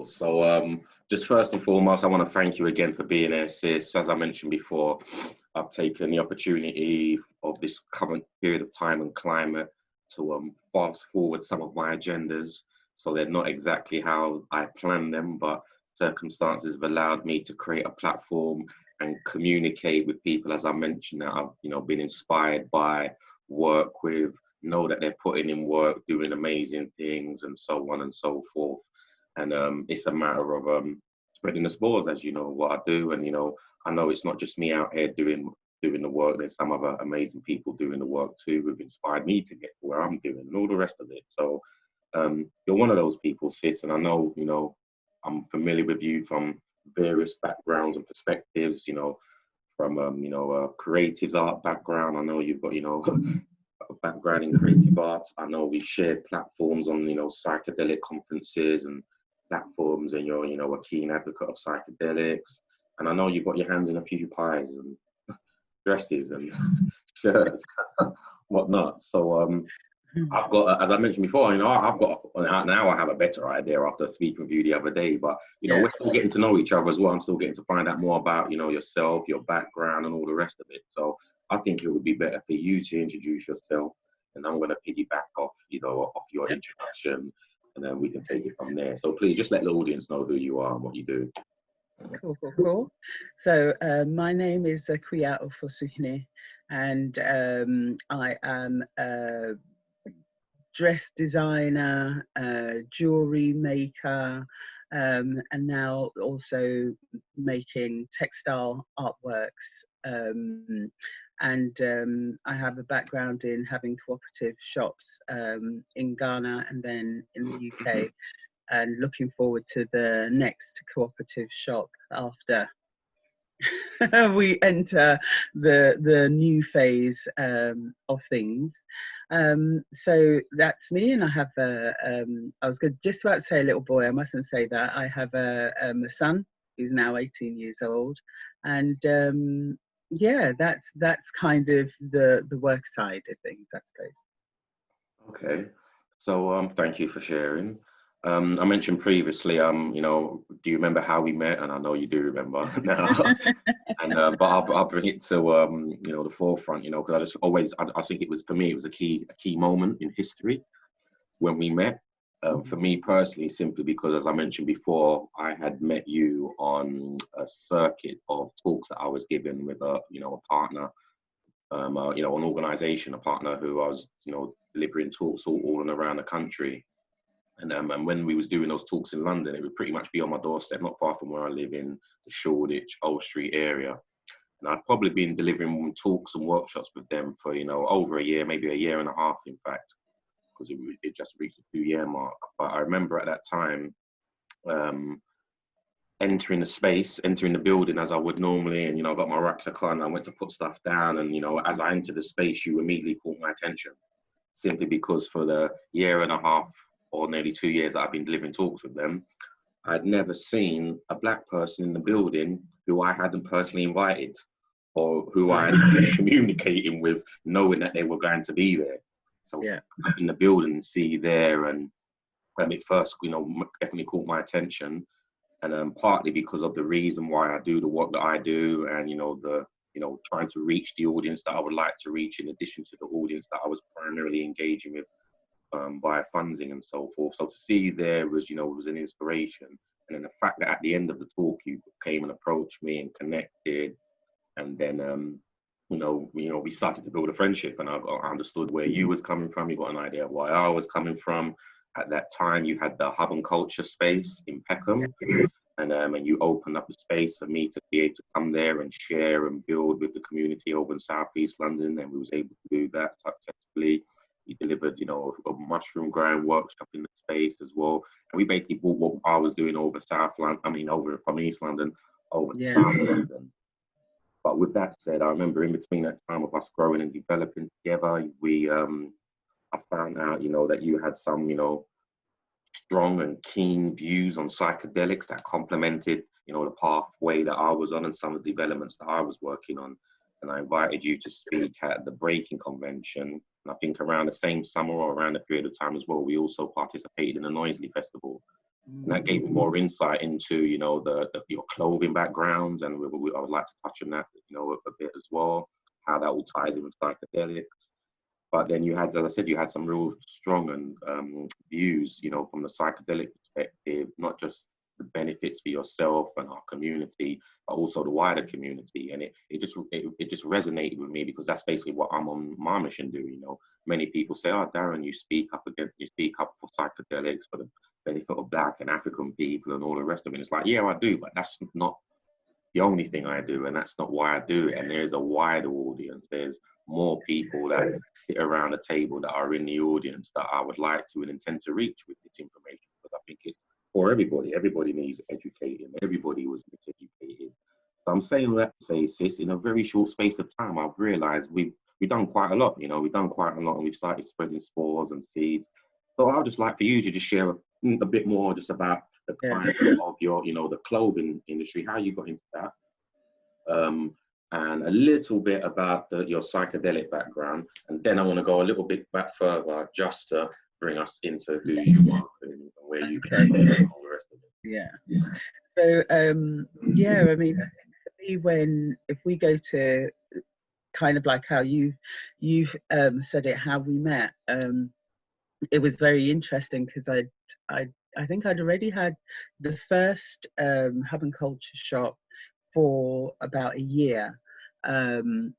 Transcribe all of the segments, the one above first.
course. So just first and foremost, I want to thank you again for being here, sis. As I mentioned before, I've taken the opportunity of this current period of time and climate to fast forward some of my agendas. So they're not exactly how I planned them, but circumstances have allowed me to create a platform and communicate with people, as I mentioned, that I've been inspired by, work with, know that they're putting in work, doing amazing things, and so on and so forth. And it's a matter of spreading the spores, as you know, what I do. And I know it's not just me out here doing the work. There's some other amazing people doing the work too, who've inspired me to get to where I'm doing, and all the rest of it. So you're one of those people, sis, and I know, I'm familiar with you from various backgrounds and perspectives, from a creative art background. I know you've got, a background in creative arts. I know we've shared platforms on, psychedelic conferences and platforms, and you're, a keen advocate of psychedelics. And I know you've got your hands in a few pies and dresses and shirts, whatnot. So I've got, as I mentioned before, I've got, now I have a better idea after speaking with you the other day, but, we're still getting to know each other as well. I'm still getting to find out more about, yourself, your background, and all the rest of it. So I think it would be better for you to introduce yourself, and I'm going to piggyback off, off your introduction, and then we can take it from there. So please just let the audience know who you are and what you do. Cool. So my name is Akua Ofosuhene, and I am a dress designer, jewelry maker, and now also making textile artworks. And I have a background in having cooperative shops in Ghana and then in the UK, and looking forward to the next cooperative shop after we enter the new phase of things. So that's me, and I have I was just about to say a little boy. I mustn't say that. I have a son who's now 18 years old, and yeah, that's kind of the work side of things, I suppose. Okay, so thank you for sharing. I mentioned previously, do you remember how we met? And I know you do remember now. And but I'll bring it to the forefront, because I just always I think it was, for me, it was a key moment in history when we met. For me personally, simply because, as I mentioned before, I had met you on a circuit of talks that I was given with a partner, an organization, a partner who I was delivering talks all and around the country. And when we was doing those talks in London, it would pretty much be on my doorstep, not far from where I live in the Shoreditch, Old Street area. And I'd probably been delivering talks and workshops with them for, over a year, maybe a year and a half, in fact, because it just reached the 2-year mark. But I remember at that time entering the building as I would normally, and, I got my rucksack on, I went to put stuff down, and, as I entered the space, you immediately caught my attention, simply because for the year and a half, or nearly 2 years that I've been delivering talks with them, I'd never seen a black person in the building who I hadn't personally invited, or who I had been communicating with, knowing that they were going to be there. So up in the building and see you there, and it first, definitely caught my attention, and partly because of the reason why I do the work that I do, and trying to reach the audience that I would like to reach, in addition to the audience that I was primarily engaging with via funding and so forth. So to see you there was, was an inspiration. And then the fact that at the end of the talk, you came and approached me and connected, and then, we started to build a friendship, and I understood where you was coming from. You got an idea of where I was coming from. At that time, you had the Hub and Culture space in Peckham, and you opened up the space for me to be able to come there and share and build with the community over in South East London, and we was able to do that successfully. We delivered, a mushroom growing workshop in the space as well. And we basically brought what I was doing over over from East London over to South London. But with that said, I remember in between that time of us growing and developing together, I found out, that you had some, strong and keen views on psychedelics that complemented, the pathway that I was on and some of the developments that I was working on. And I invited you to speak at the Breaking Convention. And I think around the same summer, or around the period of time as well, we also participated in the Noisley Festival. And that gave me more insight into, you know, your clothing backgrounds, and I would like to touch on that, you know, a bit as well, how that all ties in with psychedelics. But then you had, as I said, you had some real strong and views, you know, from the psychedelic perspective, not just the benefits for yourself and our community, but also the wider community. And it just resonated with me, because that's basically what I'm on my mission doing. You know, many people say, "Oh, Darren, you speak up for psychedelics, for the benefit of Black and African people and all the rest of it." And it's like, yeah, I do, but that's not the only thing I do, and that's not why I do it. And there's a wider audience. There's more people that sit around the table that are in the audience that I would like to and intend to reach with this information, because I think it's for everybody. Everybody needs educating. Everybody was miseducated. So I'm saying that to say, sis, in a very short space of time, I've realized we've done quite a lot. You know, we've done quite a lot, and we've started spreading spores and seeds. So I would just like for you to just share a bit more just about the kind of your, you know, the clothing industry, how you got into that, and a little bit about your psychedelic background, and then I want to go a little bit back further just to bring us into who you are and where you came from and all the rest of it. Yeah. So yeah, I mean, for me, if we go to kind of like how you've said it, how we met, it was very interesting, because I think I'd already had the first Hub and Culture shop for about a year, and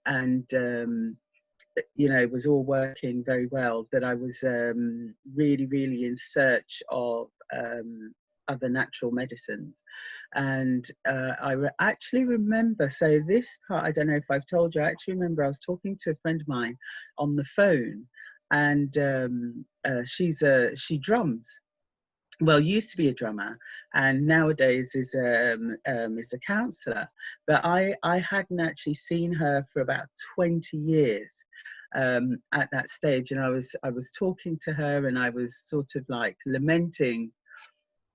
you know, it was all working very well. That I was really, really in search of other natural medicines, and actually remember. So this part, I don't know if I've told you. I actually remember I was talking to a friend of mine on the phone, and she drums. Well, used to be a drummer, and nowadays is a counsellor. But I hadn't actually seen her for about 20 years at that stage, and I was talking to her, and I was sort of like lamenting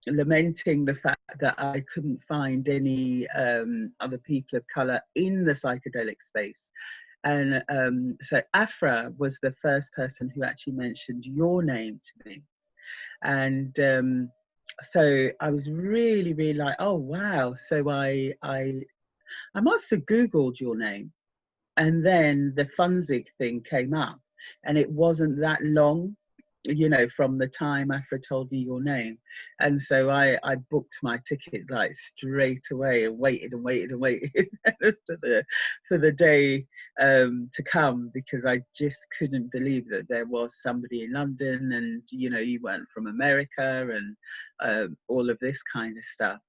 the fact that I couldn't find any other people of colour in the psychedelic space. And so Afra was the first person who actually mentioned your name to me. And so I was really, really like, oh wow. So I must have Googled your name, and then the Funzig thing came up, and it wasn't that long, you know, from the time Afra told me your name. And so I booked my ticket like straight away, and waited and waited and waited for the day to come, because I just couldn't believe that there was somebody in London, and you know, you weren't from America, and all of this kind of stuff.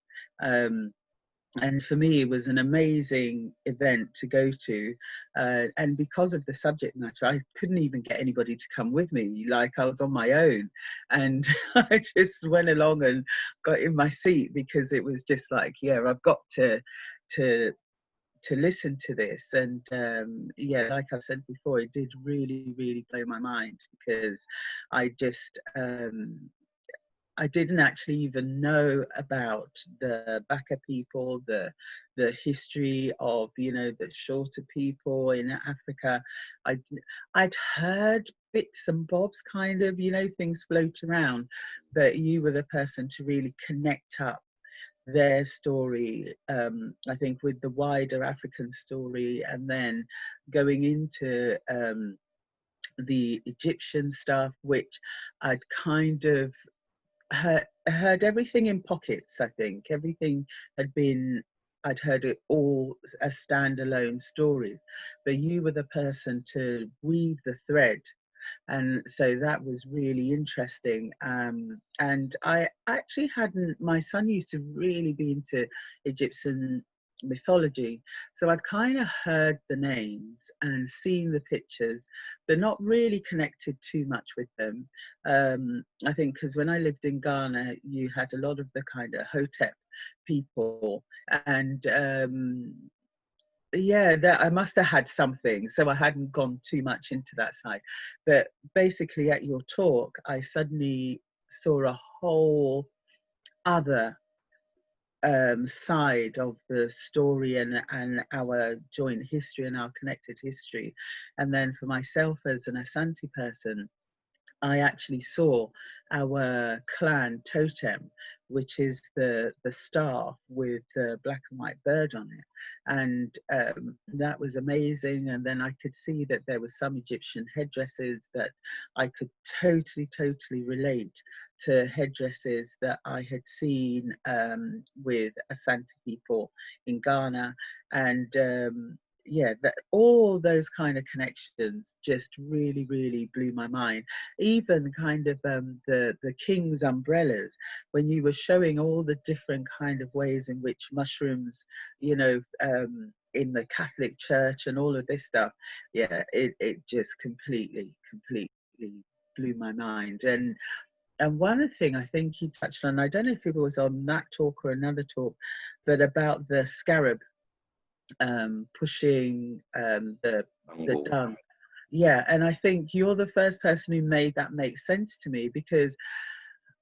And for me, it was an amazing event to go to. And because of the subject matter, I couldn't even get anybody to come with me. Like, I was on my own. And I just went along and got in my seat, because it was just like, yeah, I've got to listen to this. And yeah, like I said before, it did really, really blow my mind, because I just... I didn't actually even know about the Baka people, the history of, you know, the shorter people in Africa. I'd heard bits and bobs, kind of, you know, things float around, but you were the person to really connect up their story, I think, with the wider African story, and then going into the Egyptian stuff, which I'd kind of heard everything in pockets. I think everything I'd heard it all as standalone stories, but you were the person to weave the thread. And so that was really interesting. And I actually my son used to really be into Egyptian mythology, so I'd kind of heard the names and seen the pictures, but not really connected too much with them. I think because when I lived in Ghana, you had a lot of the kind of Hotep people, and yeah, that I must have had something, so I hadn't gone too much into that side. But basically, at your talk, I suddenly saw a whole other side of the story, and our joint history and our connected history. And then for myself as an Asante person, I actually saw our clan totem, which is the staff with the black and white bird on it. And that was amazing. And then I could see that there were some Egyptian headdresses that I could totally relate to headdresses that I had seen with Asante people in Ghana. And yeah, that all those kind of connections just really blew my mind. Even kind of the king's umbrellas, when you were showing all the different kind of ways in which mushrooms, you know, in the Catholic Church and all of this stuff, yeah, it just completely blew my mind. And one thing I think you touched on, I don't know if it was on that talk or another talk, but about the scarab pushing the dung. Yeah, and I think you're the first person who made that make sense to me, because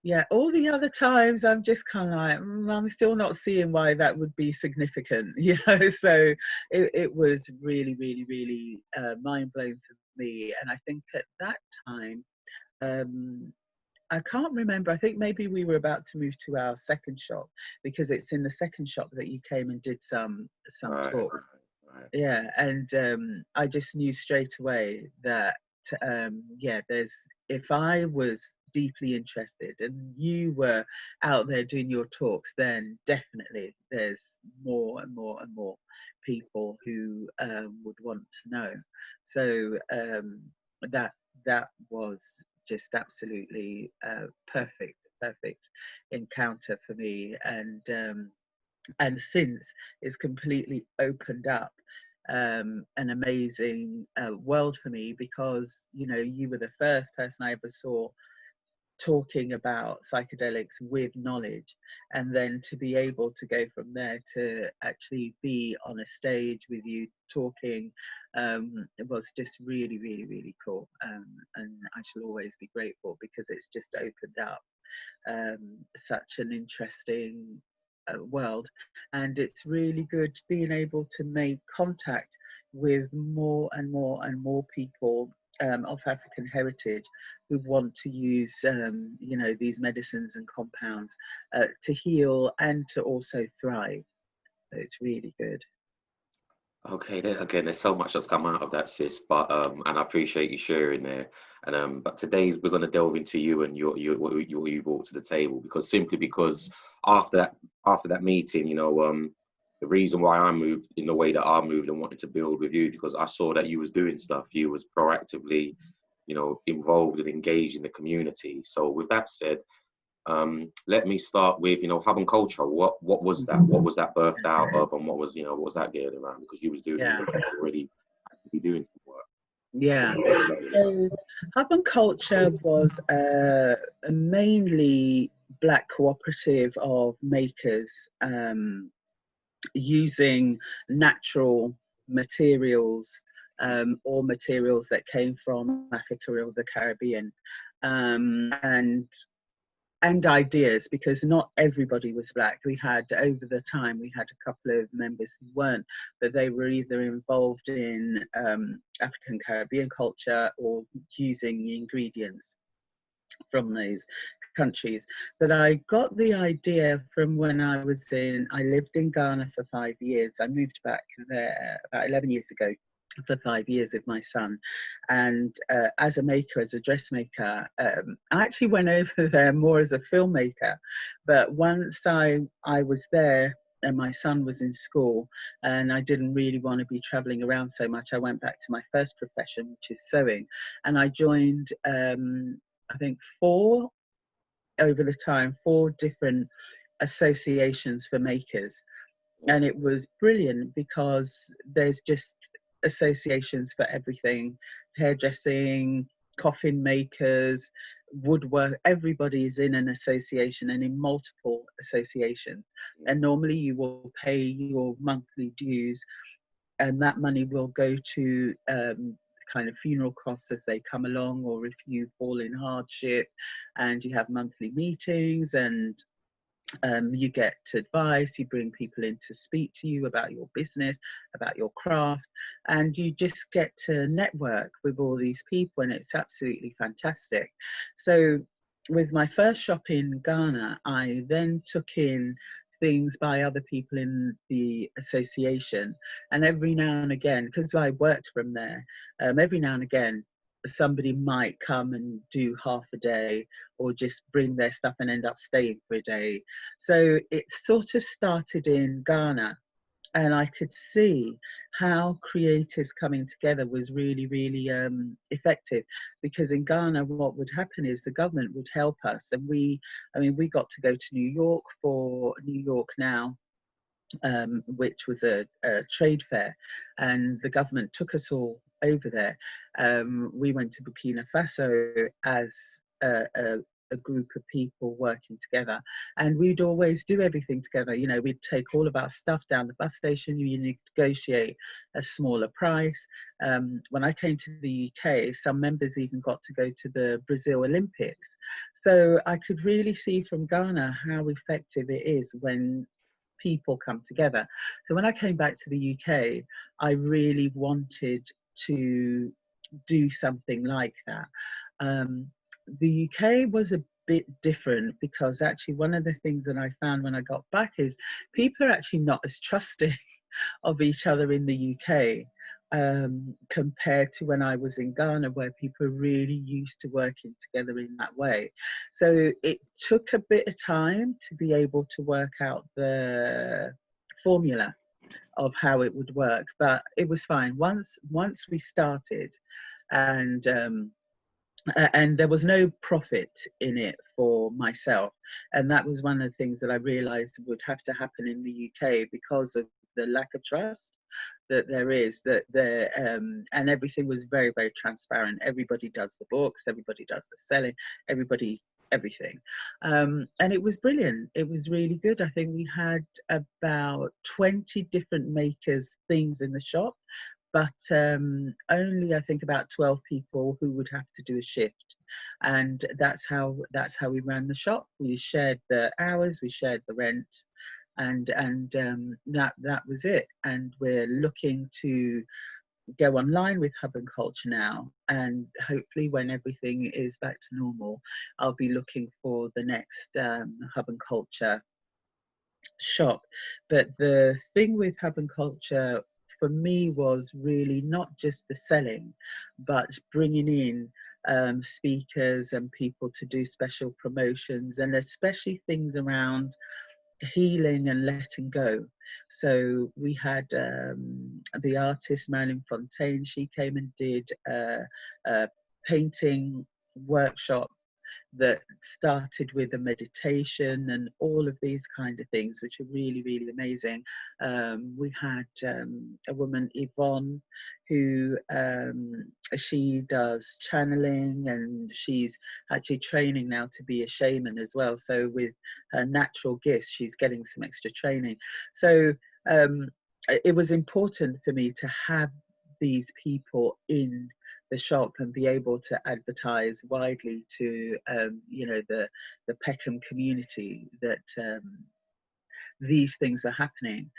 yeah, all the other times I'm just kind of like, I'm still not seeing why that would be significant, you know. So it was really mind blowing for me. And I think at that time, I can't remember. I think maybe we were about to move to our second shop, because it's in the second shop that you came and did some talk. Right. Yeah, and I just knew straight away that yeah, if I was deeply interested and you were out there doing your talks, then definitely there's more and more people who would want to know. So that was just absolutely perfect encounter for me. And since it's completely opened up an amazing world for me, because you know, you were the first person I ever saw talking about psychedelics with knowledge, and then to be able to go from there to actually be on a stage with you talking, it was just really cool. And I shall always be grateful, because it's just opened up such an interesting world. And it's really good being able to make contact with more and more people of African heritage who want to use you know, these medicines and compounds to heal and to also thrive. So it's really good. Okay, again, there's so much that's come out of that, sis. But and I appreciate you sharing there. And but today's we're going to delve into you and what you brought to the table, because after that meeting, you know, the reason why I moved in the way that I moved and wanted to build with you, because I saw that you was doing stuff, you was proactively, you know, involved and engaged in the community. So with that said, let me start with, you know, hub and culture. What was that? What was that birthed out of, and what was that geared around? Because you was doing already doing some work. Yeah. So hub and culture was a mainly Black cooperative of makers using natural materials or materials that came from Africa or the Caribbean, and ideas, because not everybody was Black. We had, over the time, we had a couple of members who weren't, but they were either involved in African Caribbean culture or using the ingredients from those countries. But I got the idea from when I lived in Ghana for 5 years. I moved back there about 11 years ago for 5 years with my son, and as a maker, as a dressmaker, I actually went over there more as a filmmaker. But once I was there and my son was in school and I didn't really want to be traveling around so much, I went back to my first profession, which is sewing, and I joined I think four different associations for makers. And it was brilliant, because there's just associations for everything: hairdressing, coffin makers, woodwork. Everybody's in an association and in multiple associations. And normally you will pay your monthly dues, and that money will go to kind of funeral costs as they come along, or if you fall in hardship, and you have monthly meetings, and you get advice, you bring people in to speak to you about your business, about your craft, and you just get to network with all these people, and it's absolutely fantastic. So with my first shop in Ghana, I then took in things by other people in the association. And every now and again, because I worked from there, every now and again, somebody might come and do half a day or just bring their stuff and end up staying for a day. So it sort of started in Ghana. And I could see how creatives coming together was really, really effective. Because in Ghana, what would happen is the government would help us, and we got to go to New York for New York Now, which was a trade fair, and the government took us all over there. We went to Burkina Faso as a group of people working together, and we'd always do everything together. You know, we'd take all of our stuff down the bus station, you negotiate a smaller price. When I came to the UK, some members even got to go to the Brazil Olympics. So I could really see from Ghana how effective it is when people come together. So when I came back to the UK, I really wanted to do something like that. The UK was a bit different, because actually one of the things that I found when I got back is people are actually not as trusting of each other in the UK compared to when I was in Ghana, where people are really used to working together in that way. So it took a bit of time to be able to work out the formula of how it would work, but it was fine once we started. And there was no profit in it for myself, and that was one of the things that I realized would have to happen in the UK, because of the lack of trust that there is, that there and everything was very, very transparent. Everybody does the books, everybody does the selling, everything. And it was brilliant. It was really good. I think we had about 20 different makers things in the shop, but only I think about 12 people who would have to do a shift. And that's how we ran the shop. We shared the hours, we shared the rent, and that was it. And we're looking to go online with Hub and Culture now, and hopefully when everything is back to normal, I'll be looking for the next Hub and Culture shop. But the thing with Hub and Culture for me was really not just the selling, but bringing in speakers and people to do special promotions, and especially things around healing and letting go. So we had the artist Marilyn Fontaine. She came and did a painting workshop that started with a meditation and all of these kind of things, which are really, really amazing. We had a woman, Yvonne, who she does channeling, and she's actually training now to be a shaman as well. So with her natural gifts, she's getting some extra training. So it was important for me to have these people in the shop and be able to advertise widely to the Peckham community that these things are happening.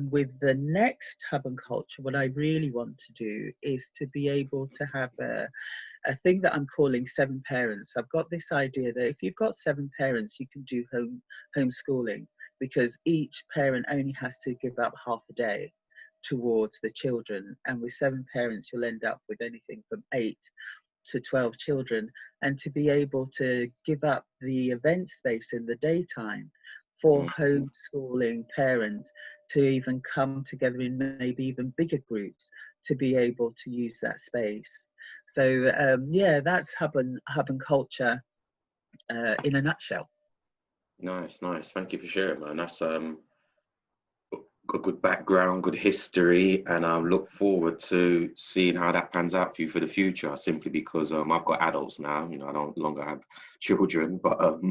With the next Hub and Culture, what I really want to do is to be able to have a thing that I'm calling 7 parents. I've got this idea that if you've got 7 parents, you can do homeschooling, because each parent only has to give up half a day towards the children, and with 7 parents you'll end up with anything from 8 to 12 children. And to be able to give up the event space in the daytime for homeschooling parents to even come together in maybe even bigger groups to be able to use that space. So yeah, that's Hub and Culture in a nutshell. Nice. Thank you for sharing, man. That's a good background, good history, and I look forward to seeing how that pans out for you for the future, simply because I've got adults now, you know, I don't longer have children. But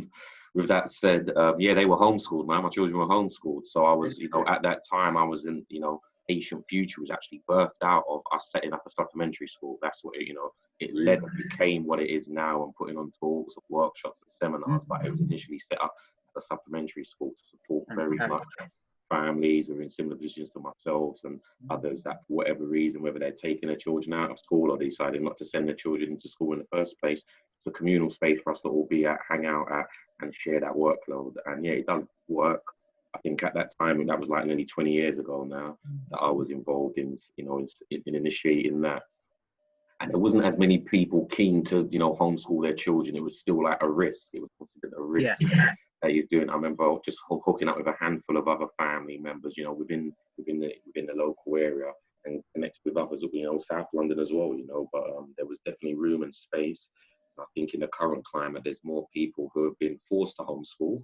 with that said, yeah, they were homeschooled, man. My children were homeschooled. So I was, you know, at that time I was in, you know, Ancient Future was actually birthed out of us setting up a supplementary school. That's what it, you know, it led and became what it is now, and putting on talks, workshops and seminars. But it was initially set up as a supplementary school to support very much families who are in similar positions to myself and others that, for whatever reason, whether they're taking their children out of school or deciding not to send their children into school in the first place, a communal space for us to all be at, hang out at, and share that workload. And yeah, it does work. I think at that time, and that was like nearly 20 years ago now, that I was involved in, you know, in initiating that. And there wasn't as many people keen to, you know, homeschool their children. It was still like a risk. It was considered a risk that he's doing. I remember just hooking up with a handful of other family members, you know, within the local area, and connected with others, you know, South London as well, you know. But there was definitely room and space. I think in the current climate, there's more people who have been forced to homeschool.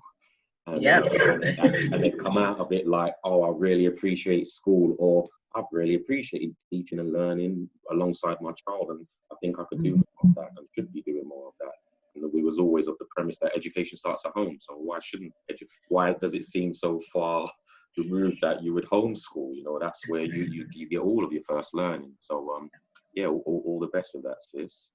And they've come out of it like, oh, I really appreciate school, or I've really appreciated teaching and learning alongside my child, and I think I could do more of that and should be doing more of that. And we was always of the premise that education starts at home, so why does it seem so far removed that you would homeschool? You know, that's where you get all of your first learning. So yeah, all the best with that, sis.